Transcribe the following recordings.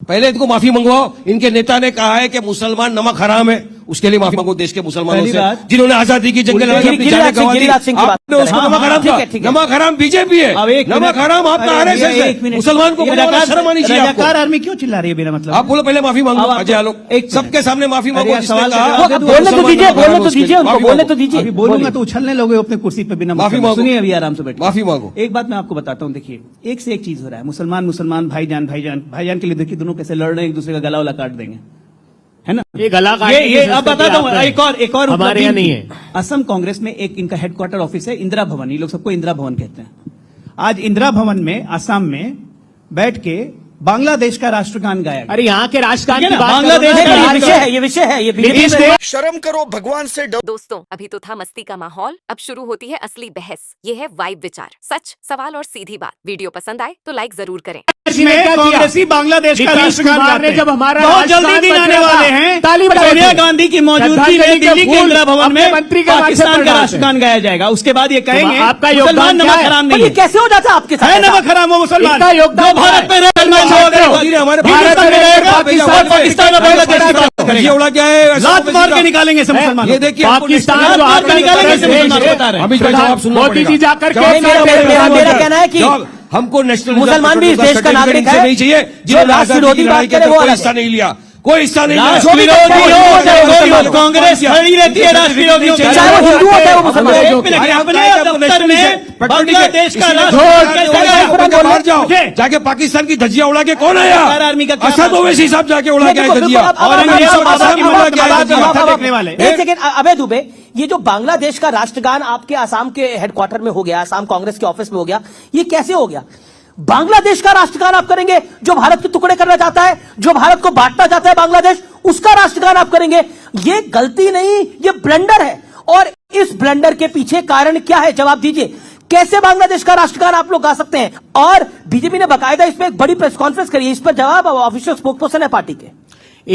पहले इनको माफी मंगवाओ। इनके नेता ने कहा है कि मुसलमान नमक हराम है, उसके लिए माफी मांगो देश के मुसलमानों से जिन्होंने आजादी की जंग लड़ी, अपनी जानें गंवा दी। आपने उसको नमक हराम कहा। नमक हराम बीजेपी है, नमक हराम आपका आरएसएस है। मुसलमान को बोलना शर्म आनी चाहिए आपको। आर्मी क्यों चिल्ला रही है बिना मतलब? आप बोलो पहले माफी मांगो अजय आलोक, सबके सामने माफी मांगो। बोलने तो दीजिए। बोलूंगा तो उछलने लोगे अपने कुर्सी पे बिना माफी मांगो। सुनिए अभी आराम से बैठ माफी मांगो। एक बात मैं आपको बताता हूँ, देखिए एक से एक चीज हो रहा है। मुसलमान भाईजान के लिए देखिए दोनों कैसे लड़ रहे हैं, एक दूसरे का गला वाला काट देंगे, है ना? ये गला ये अब बताता हूँ। एक और हमारे यहाँ नहीं है। असम कांग्रेस में एक इनका हेडक्वार्टर ऑफिस है इंदिरा भवन, ये लोग सबको इंदिरा भवन कहते हैं। आज इंदिरा भवन में असम में बैठ के बांग्लादेश का राष्ट्रगान गाया। अरे यहाँ के राष्ट्रगान की बात बांग्लादेश ये विषय है, शर्म करो, भगवान से डरो। दोस्तों, अभी तो था मस्ती का माहौल, अब शुरू होती है असली बहस। ये है वाइब विचार, सच, सवाल और सीधी बात। वीडियो पसंद आए तो लाइक जरूर करें। कांग्रेसी बांग्लादेश का राष्ट्रगान गाते हैं। जब हमारा बहुत जल्दी दिन आने वाले हैं, सोनिया गांधी की मौजूदगी में दिल्ली के इंदिरा भवन में पाकिस्तान का राष्ट्रगान गाया जाएगा। उसके बाद ये कहेंगे आपका योगदान नमक हराम नहीं है। कैसे हो जाता आपके साथ? नमक हराम हो मुसलमान का योगदान भारत में पाकिस्तान में उड़ा क्या है, लात मार के निकालेंगे मुसलमान। ये देखिए पाकिस्तान जो आपका निकालेंगे। अभी जवाब सुनना मोदी जी जाकर के मेरा कहना है कि हमको नेशनल मुसलमान भी इस देश का नागरिक है। नहीं चाहिए जो राष्ट्र विरोधी बात करे वो कोई हिस्सा नहीं लिया, कोई हिस्सा नहीं लिया। कांग्रेस खड़ी रहती है राष्ट्र विरोधियों के, चाहे वो हिंदू होता है वो मुसलमान। बांग्लादेश का बाहर जाओ, जाके पाकिस्तान की धज्जियां उड़ा के कौन आया? आर्मी का असद ओवैसी साहब जाके उड़ा के धज्जियां। एक सेकंड अबे दुबे, ये जो बांग्लादेश का राष्ट्रगान आपके आसाम के हेडक्वार्टर में हो गया, आसाम कांग्रेस के ऑफिस में हो गया, ये कैसे हो गया? बांग्लादेश का राष्ट्रगान आप करेंगे, जो भारत के टुकड़े करना चाहता है, जो भारत को बांटना चाहता है बांग्लादेश, उसका राष्ट्रगान आप करेंगे। ये गलती नहीं, ये ब्लंडर है। और इस ब्लंडर के पीछे कारण क्या है, जवाब दीजिए। कैसे बांग्लादेश का राष्ट्रगान आप लोग गा सकते हैं? और बीजेपी ने बकायदा इस पर एक बड़ी प्रेस कॉन्फ्रेंस करी है, इस पर जवाब ऑफिशियल स्पोक्सपर्सन है पार्टी के।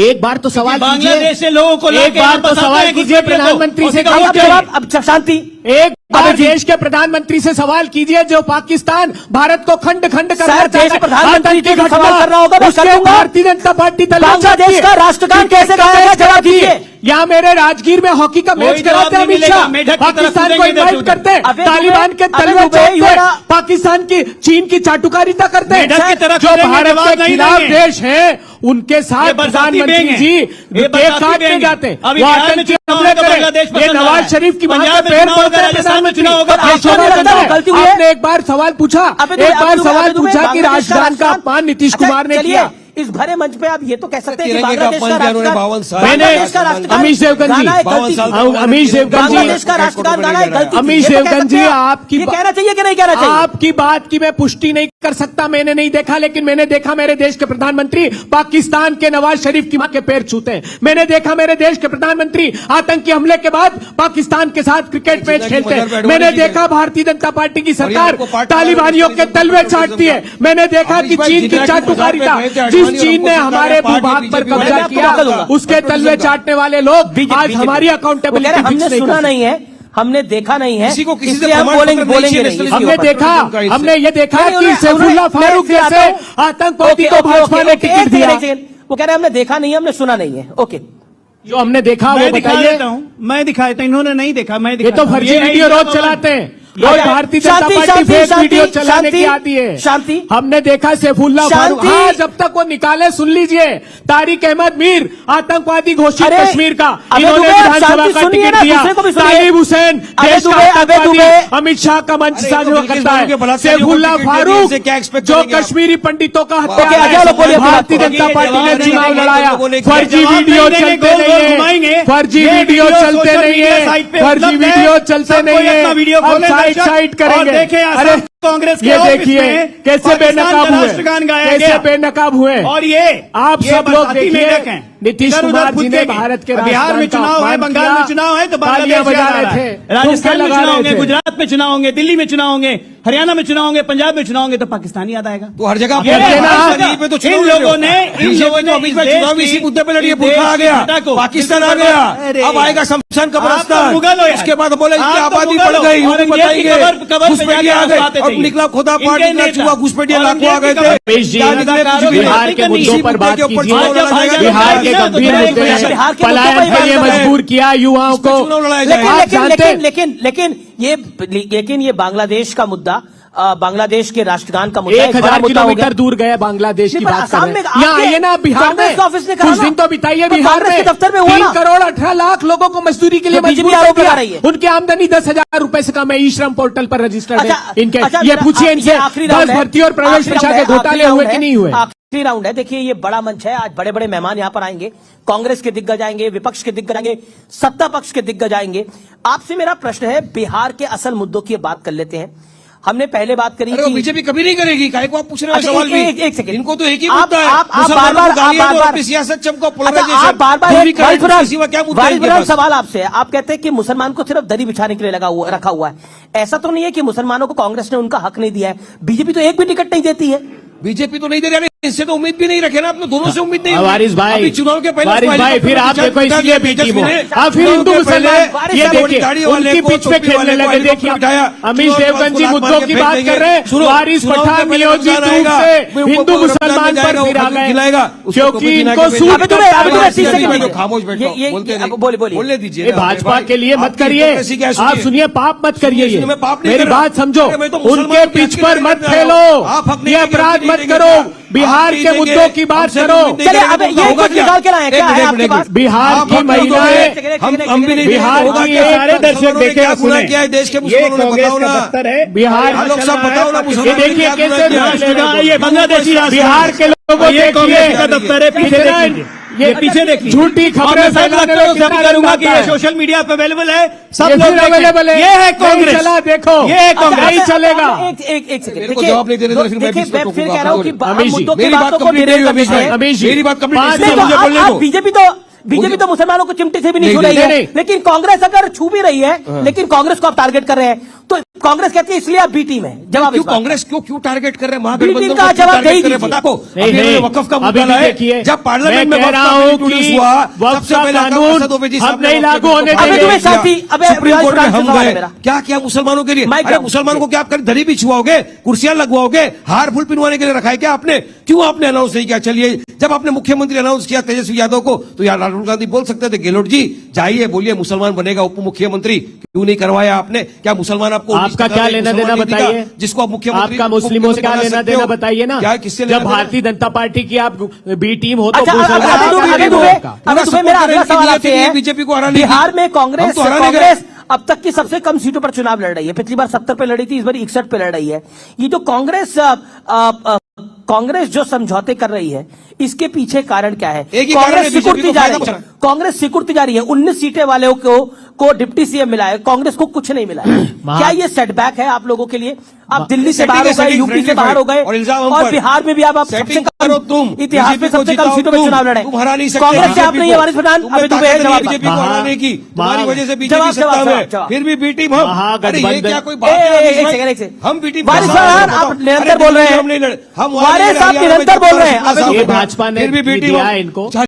एक बार तो सवाल बांग्लादेश से लोगों को एक बार तो सवाल कीजिए प्रधानमंत्री से। अब शांति। एक बार देश के प्रधानमंत्री से सवाल कीजिए, जो पाकिस्तान भारत को खंड खंड करना चाहता है, प्रधानमंत्री जी को सवाल करना होगा, मैं कर दूंगा। भारतीय जनता पार्टी बांग्लादेश का राष्ट्रगान कैसे गाया गया, जवाब दीजिए। यहाँ मेरे राजगीर में हॉकी का मैच कराते हैं अमित शाह, पाकिस्तान को इन्वाइट करते हैं, तालिबान के तलवे चोटते हैं, पाकिस्तान की चीन की चाटुकारिता करते हैं। जो भारत के खिलाफ देश है उनके साथ प्रधानमंत्री जी एक साथ में जाते हैं, वो आतंकी हमले करें। ये नवाज शरीफ की वजह से पैर पड़ते हैं प्रधानमंत्री। आपने एक बार सवाल पूछा, एक बार सवाल पूछा कि राष्ट्रगान का अपमान नीतीश कुमार ने किया। इस भरे मंच पे आप ये तो कह सकते हैं कि तिरंगे का अपमान किया उन्होंने 52 साल। अमीश देवगन जी, अमीश देवगन जी, बांग्लादेश का राष्ट्रगान गाना है गलती। अमीश देवगन जी, आपकी ये कहना चाहिए कि नहीं कहना चाहिए? आपकी बात की मैं पुष्टि नहीं कर सकता, मैंने नहीं देखा, लेकिन मैंने देखा मेरे देश के प्रधानमंत्री पाकिस्तान के नवाज शरीफ की मां के पैर छूते हैं। मैंने देखा मेरे देश के प्रधानमंत्री आतंकी हमले के बाद पाकिस्तान के साथ क्रिकेट मैच खेलते हैं। मैंने देखा भारतीय जनता पार्टी की सरकार तालिबानियों के तलवे चाटती है। मैंने देखा कि चीन की चाटुकारिता, चीन ने हमारे भूभाग पर कब्जा किया, उसके तलवे चाटने वाले लोग आज हमारी अकाउंटेबिलिटी हमने सुना नहीं है, हमने देखा नहीं है, किसी को किसी से हम बोलेंगे नहीं। हमने देखा, हमने ये देखा कि सैफुल्लाह फारूक जैसे आतंकवादी को भाजपा ने टिकट दिया। वो कह रहे हैं हमने देखा नहीं है, हमने सुना नहीं है। ओके, जो हमने देखा वो बताइए। मैं दिखा देता हूं, इन्होंने नहीं देखा, मैं ये तो फर्जी वीडियो रोज चलाते हैं, रोज Bharatiya Janata party fake video चलाने की आती है। शांति, हमने देखा सैफुल्लाह फारूक, हाँ जब तक वो निकाले सुन लीजिए। तारिक अहमद मीर आतंकवादी घोषित कश्मीर का, इन्होंने विधानसभा का टिकट दिया। तालिब हुसैन देश का आतंकवादी, अमित शाह का मंच साझा करता है। सैफुल्लाह फारूक जो कश्मीरी पंडितों का हत्या, भारतीय जनता पार्टी ने चुनाव लड़ाया। फर्जी वीडियो चलते नहीं है, फर्जी वीडियो चलते नहीं है, फर्जी वीडियो चलते नहीं है। साइड करेंगे। अरे कांग्रेस ये देखिए कैसे बेनकाब हुए, कैसे बेनकाब हुए। और ये आप सब लोग देखिए, नीतीश कुमार जी ने भारत के बिहार में चुनाव है, बंगाल में चुनाव है तो तालियां बजा रहे थे, राजस्थान में चुनाव होंगे, गुजरात में चुनाव होंगे, दिल्ली में चुनाव होंगे, हरियाणा में चुनाव होंगे, पंजाब में चुनाव होंगे, तो पाकिस्तान याद आएगा। तो हर जगह इन लोगों ने चुनाव इसी मुद्दे पर लड़िए, बुरखा आ गया, पाकिस्तान आ गया, अब आएगा शमशान कब्रिस्तान, उसके बाद बोले आबादी बढ़ गई, बताइए आ गए। कब निकला खुदा पार्ट इनके निकला, नेता चुहा घुसपैठिए और लाखों आ गए थे। रमेश जी, क्या निकले कुछ भी बिहार नहीं। के मुद्दों पर बात इसी मुद्दे के ऊपर कीजिए। चुनाव लड़ा जाएगा। बिहार के गंभीर मुद्दे हैं, बिहार के पलायन मुद्दों पर के लिए बात करें। मजबूर किया युवाओं को। चुनाव लड़ाया लेकिन जाएगा। आप जानते हैं- लेकिन ये बांग्लादेश का मुद्दा, बांग्लादेश के राष्ट्रगान का मुद्दा, 1000 किलोमीटर दूर गए बांग्लादेश की बात कर रहे हैं। यहाँ आइए ना बिहार में, कुछ दिन तो बिताइए बिहार में। दफ्तर में हुआ 3 ना, करोड़ 18 लाख लोगों को मजदूरी के लिए तो बीजेपी मजबूर आरोप कर लगा दिया। रही है। उनकी आमदनी 10,000 रुपए से कम है। ई श्रम पोर्टल पर रजिस्टर्ड है अच्छा, इनके। अच्छा, ये पूछिए ये इनसे आखिरी 10 राउंड है। भर्ती और प्रवेश आखिरी परीक्षा के राउंड है, घोटाले आखिरी हुए राउंड कि है। नहीं हुए? आखिरी राउंड है। देखिए ये बड़ा मंच है, आज बड़े बड़े मेहमान यहां पर आएंगे, कांग्रेस के दिग्गज आएंगे, विपक्ष के दिग्गज आएंगे, सत्ता पक्ष के दिग्गज आएंगे। आपसे मेरा प्रश्न है, बिहार के असल मुद्दों की बात कर लेते हैं। हमने पहले बात करी अरे वो कि बीजेपी कभी नहीं करेगी, काहे को आप पूछ रहे हो अच्छा, सवाल भी? एक सेकंड। इनको तो एक ही आप- मुद्दा है, आप मुसलमानों को बार-बार- गालियां दो, बार-बार- अपनी सियासत चमको, अच्छा, पोलराइजेशन। आप बार-बार जो भी एक करें, वाइस उसके सिवा क्या मुद्दा है इनके पास? सवाल आपसे है। आप कहते हैं कि मुसलमान को सिर्फ दरी बिछाने के लिए रखा हुआ है। ऐसा तो नहीं है कि मुसलमानों को कांग्रेस ने उनका हक नहीं दिया है। बीजेपी तो एक भी टिकट नहीं देती है। बीजेपी तो नहीं दे रही, इससे तो उम्मीद भी नहीं रखे ना आपने, दोनों से उम्मीद नहीं। वारिस भाई, अभी चुनाव के पहले वारिस भाई, फिर आप देखो इसलिए भी टीम हो। आप फिर हिंदू मुसलमान, ये देखिए उनकी पिच पे खेलने लगे। देखिए अमीश देवगन जी मुद्दों की बात कर रहे हैं, वारिस पठान नियोजित रूप से हिंदू मुसलमान पर फिर आ गए, क्योंकि इनको सूट अबे तुम्हें- अबे तुम्हें 30 सेकंड तो खामोश बैठो, ये- बोलते नहीं। बोलिए। बोलने दीजिए ये ना, भाजपा भाई, के लिए मत आपकी करिए। हिपोक्रेसी क्या है, आप सुनिए, पाप मत करिए। सुनिए, मैं पाप नहीं मेरी कर रहा। बात समझो, अरे मैं तो मुसलमानों उनके की पिच हक पर के मत लिए खेलो, आप हक नहीं ये देंगे, अपराध नहीं मत देंगे, करो। आप बिहार नहीं के देंगे, मुद्दों की बात हमसे करो। उम्मीद नहीं चलिए, करेंगे, अबे तो ये होगा कुछ क्या? निकाल के लाएं, क्या एक है मिनट, आपके एक पास? मिनट। बिहार आप की हक नहीं दोगे, महिलाएं, हम भी नहीं बिहार देंगे, होगा की क्या? सारे दर्शक मुसलमानों ने देखे क्या और गुनाह सुने। किया है देश के ये मुसलमानों ने, कांग्रेस बताओ का ना। दफ्तर है। बिहार आप लोग सब बताओ ना, ये मुसलमानों ने देखिए क्या कैसे गुनाह किया है? राष्ट्रगान, ये बांग्लादेशी राष्ट्रगान। बिहार के लोगों ये कांग्रेस का देखिए दफ्तर है, पीछे कितना देखिए। ये पीछे देखिए, झूठी खबरें फैलाने में कितना करूंगा कि आता ये है। सोशल मीडिया पे अवेलेबल है, सब ये लोग फिर देखें। अवेलेबल है। ये है नहीं कांग्रेस। चला, देखो। ये है अच्छा, कांग्रेस। नहीं चलेगा। एक सेकंड। मेरे को जवाब नहीं देने दो, फिर मैं बीच में फिर टोकूंगा, कह रहा हूं कि आपको। हम अमीश जी, मुद्दों की मेरी बात बातों को कंप्लीट डिरेल नहीं हुई, करते हैं। अमीश जी, मेरी बात कंप्लीट पांच नहीं नहीं, हुई, तो मुझे बोलने आप दो। बीजेपी तो मुसलमानों को चिमटे से भी नहीं छू रही नहीं, है, नहीं। लेकिन कांग्रेस अगर छू भी रही है, लेकिन कांग्रेस को आप टारगेट कर रहे हैं, तो कांग्रेस कहती है इसलिए आप बी टीम है। जवाब क्यों इस बात कांग्रेस क्यों टारगेट कर रहे हैं? बीजेपी महागठबंधन का को क्यों जवाब टारगेट दे कर रहे हैं? दीजिए। बता को नहीं, अभी नहीं, वक्फ का अभी मुद्दा भी है, देखिए, जब पार्लियामेंट में मैं कह वक्फ रहा का बिल हूं इंट्रोड्यूस कि हुआ, वक्फ सबसे का पहले कानून अकबर ओवैसी अब साहब ने नहीं वक्फ लागू के होने बिल को देंगे। पारित अबे किया। शांति, अबे सुप्रीम कोर्ट में फ्रांस हम सवाल है गए, मेरा। क्या किया मुसलमानों के लिए? माइक अरे रखो। मुसलमानों को क्या आप कर दरी बिछवाओगे, कुर्सियां लगवाओगे, हार फूल पिनवाने के लिए रखा है क्या आपने? क्यों आपने अनाउंस नहीं किया? चलिए, जब आपने मुख्यमंत्री अनाउंस किया तेजस्वी यादव को, तो यार राहुल गांधी बोल सकते थे, गेहलोत जी जाइए बोलिए मुसलमान बनेगा उप मुख्यमंत्री, क्यों नहीं करवाया आपने? क्या मुसलमान आपको आपका क्या लेना देना बताइए, जिसको आप मुख्यमंत्री आपका मुस्लिमों से क्या लेना देना बताइए ना। क्या किससे जब लेना देना? भारतीय जनता पार्टी की आप बी टीम हो तो अच्छा, मुसलमान अबे का दुबे, टीम दुबे, होगा। अबे दुबे, मेरा अगला सवाल आपसे है, बीजेपी को हराने की। बिहार में हम कांग्रेस तो हराने गए। कांग्रेस अब तक की सबसे कम सीटों पर चुनाव लड़ रही है। पिछली बार 70 पे लड़ी थी, इस बार 61 पे लड़ रही है। ये जो कांग्रेस जो समझौते कर रही है, इसके पीछे कारण क्या है? एक ही कारण है, कांग्रेस बीजेपी सिकुड़ती को जा फायदा रही पहुंचा है, है। कांग्रेस सिकुड़ती जा रही है। 19 सीटें वाले को डिप्टी सीएम मिला है, कांग्रेस को कुछ नहीं मिला है। क्या ये सेटबैक है आप लोगों के लिए? आप दिल्ली से बाहर हो गए, यूपी से बाहर हो गए, और इल्जाम हम और पर। बिहार में भी आप सबसे सेटिंग करो तुम, कम इतिहास में बीजेपी को सबसे कम जिताओ सीटों पर तुम। चुनाव लड़े। तुम हरा नहीं सकते कांग्रेस से आपने बीजेपी ये को। वारिस पठान, तुम्हें अबे दुबे ताकत नहीं है जवाब बीजेपी को महा- हराने की, तुम्हारी महा- वजह से बीजेपी जवाब, सत्ता जवाब, में, जवाब। फिर भी बी टीम हम। अरे ये महागठबंधन- क्या कोई बात है? एक सेकंड, एक सेकंड। हम बी टीम वारिस पठान, आप निरंतर बोल रहे हैं। हम नहीं लड़े, हम वारिस साहब निरंतर बोल रहे हैं। ये भाजपा ने फिर भी बी टीम दिया है इनको।